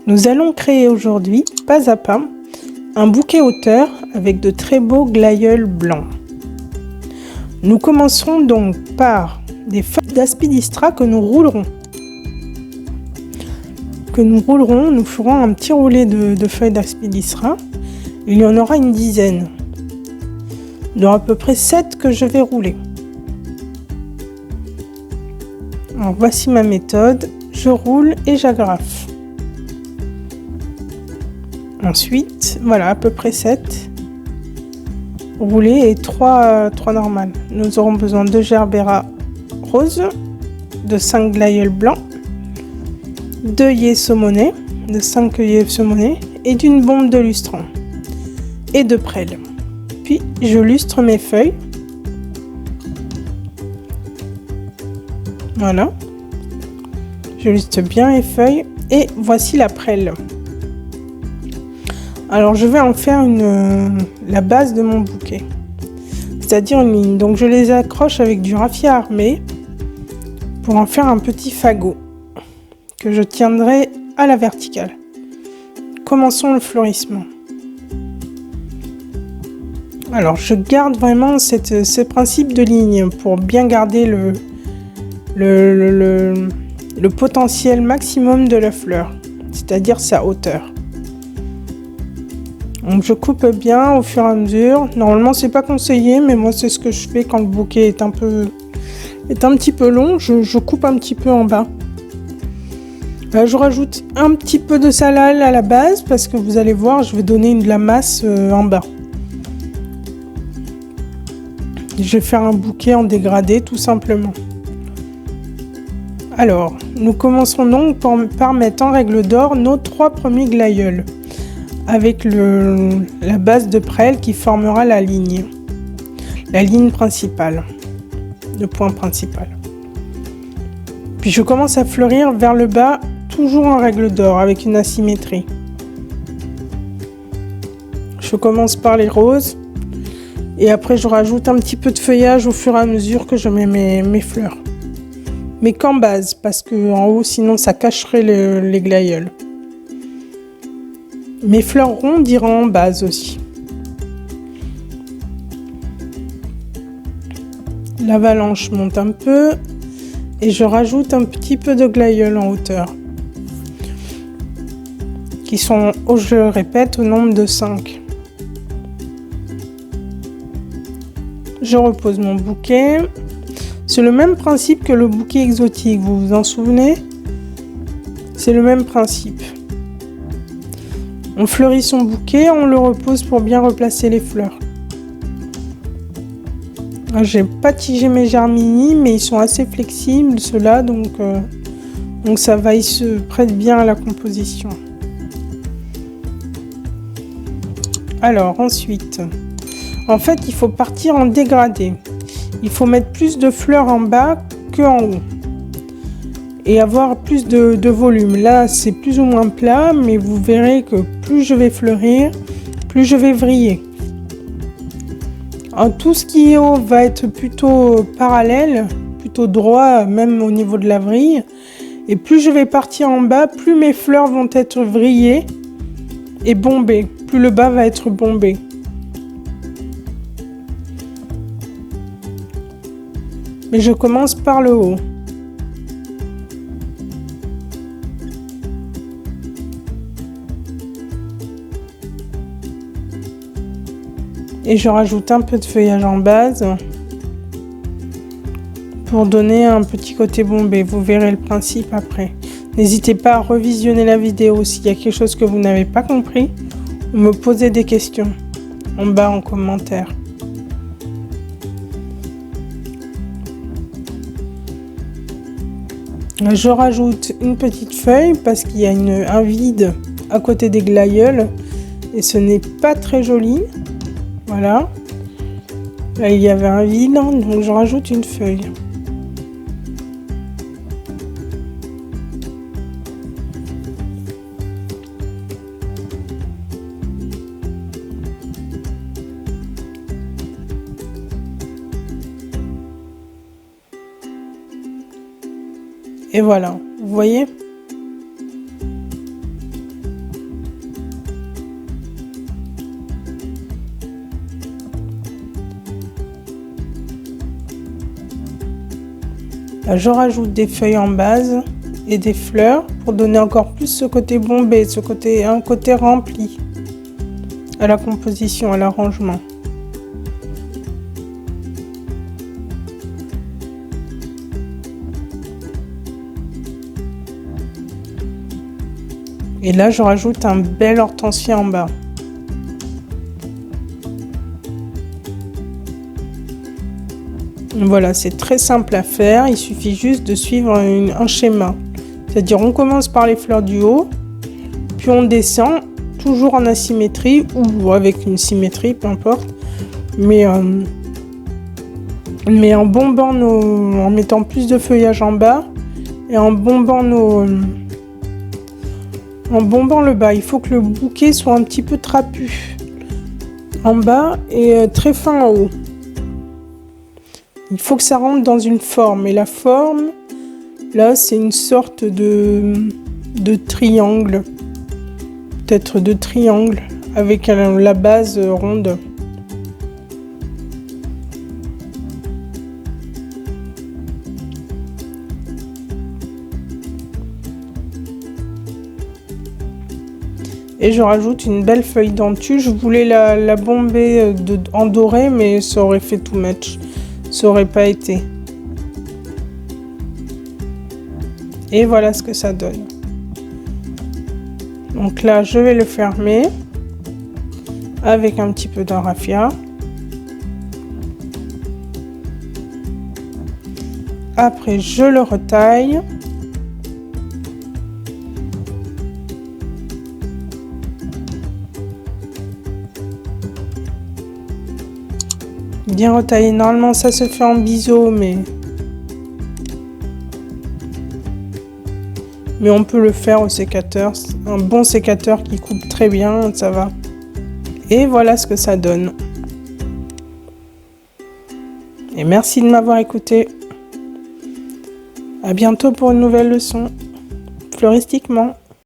Nous allons créer aujourd'hui, pas à pas, un bouquet hauteur avec de très beaux glaïeuls blancs. Nous commencerons donc par des feuilles d'aspidistra que nous roulerons. Nous ferons un petit roulet de feuilles d'aspidistra. Il y en aura une dizaine. Il y aura à peu près 7 que je vais rouler. Alors voici ma méthode. Je roule et j'agrafe. Ensuite, voilà, à peu près 7 roulés et 3 normales. Nous aurons besoin de gerbera rose, de 5 glaïeuls blancs, de œillets saumonés, de 5 œillets saumonés et d'une bombe de lustrant et de prêle. Puis je lustre mes feuilles. Voilà. Je lustre bien les feuilles et voici la prêle. Alors je vais en faire la base de mon bouquet, c'est-à-dire une ligne. Donc je les accroche avec du raffia armé pour en faire un petit fagot que je tiendrai à la verticale. Commençons le fleurissement. Alors je garde vraiment ce principe de ligne pour bien garder le potentiel maximum de la fleur, c'est-à-dire sa hauteur. Donc je coupe bien au fur et à mesure. Normalement c'est pas conseillé, mais moi c'est ce que je fais quand le bouquet est un petit peu long. Je coupe un petit peu en bas. Là, je rajoute un petit peu de salal à la base parce que vous allez voir, je vais donner de la masse en bas. Je vais faire un bouquet en dégradé tout simplement. Alors, nous commencerons donc par mettre en règle d'or nos 3 premiers glaïeuls avec la base de prêle qui formera la ligne principale, le point principal. Puis je commence à fleurir vers le bas, toujours en règle d'or avec une asymétrie. Je commence par les roses et après je rajoute un petit peu de feuillage au fur et à mesure que je mets mes fleurs. Mais qu'en base, parce que en haut sinon ça cacherait les glaïeuls. Mes fleurs rondes iront en base aussi. L'avalanche monte un peu et je rajoute un petit peu de glaïeul en hauteur. Qui sont, je le répète, au nombre de 5. Je repose mon bouquet. C'est le même principe que le bouquet exotique, vous vous en souvenez? C'est le même principe. On fleurit son bouquet, on le repose pour bien replacer les fleurs. J'ai pas tigé mes germini, mais ils sont assez flexibles ceux-là, donc ça va, ils se prêtent bien à la composition. Alors ensuite, en fait il faut partir en dégradé. Il faut mettre plus de fleurs en bas qu'en haut. Et avoir plus de volume. Là, c'est plus ou moins plat, mais vous verrez que plus je vais fleurir, plus je vais vriller. Alors, tout ce qui est haut va être plutôt parallèle, plutôt droit, même au niveau de la vrille. Et plus je vais partir en bas, plus mes fleurs vont être vrillées et bombées. Plus le bas va être bombé. Mais je commence par le haut. Et je rajoute un peu de feuillage en base pour donner un petit côté bombé. Vous verrez le principe après. N'hésitez pas à revisionner la vidéo s'il y a quelque chose que vous n'avez pas compris ou me poser des questions en bas en commentaire. Je rajoute une petite feuille parce qu'il y a un vide à côté des glaïeuls et ce n'est pas très joli. Voilà, là il y avait un vide, donc je rajoute une feuille. Et voilà, vous voyez? Je rajoute des feuilles en base et des fleurs pour donner encore plus ce côté bombé, un côté rempli à la composition, à l'arrangement. Et là, je rajoute un bel hortensier en bas. Voilà, c'est très simple à faire. Il suffit juste de suivre un schéma. C'est-à-dire, on commence par les fleurs du haut, puis on descend, toujours en asymétrie ou avec une symétrie, peu importe. Mais en bombant en mettant plus de feuillage en bas et en bombant le bas. Il faut que le bouquet soit un petit peu trapu en bas et très fin en haut. Il faut que ça rentre dans une forme. Et la forme, là, c'est une sorte de triangle. Peut-être de triangle avec la base ronde. Et je rajoute une belle feuille denture. Je voulais la bomber en doré, mais ça aurait fait too much. Ça aurait pas été. Et voilà ce que ça donne. Donc là, je vais le fermer avec un petit peu de raffia. Après, je le retaille. Bien retaillé. Normalement, ça se fait en biseau, mais on peut le faire au sécateur. Un bon sécateur qui coupe très bien, ça va. Et voilà ce que ça donne. Et merci de m'avoir écouté. À bientôt pour une nouvelle leçon, flouristiquement.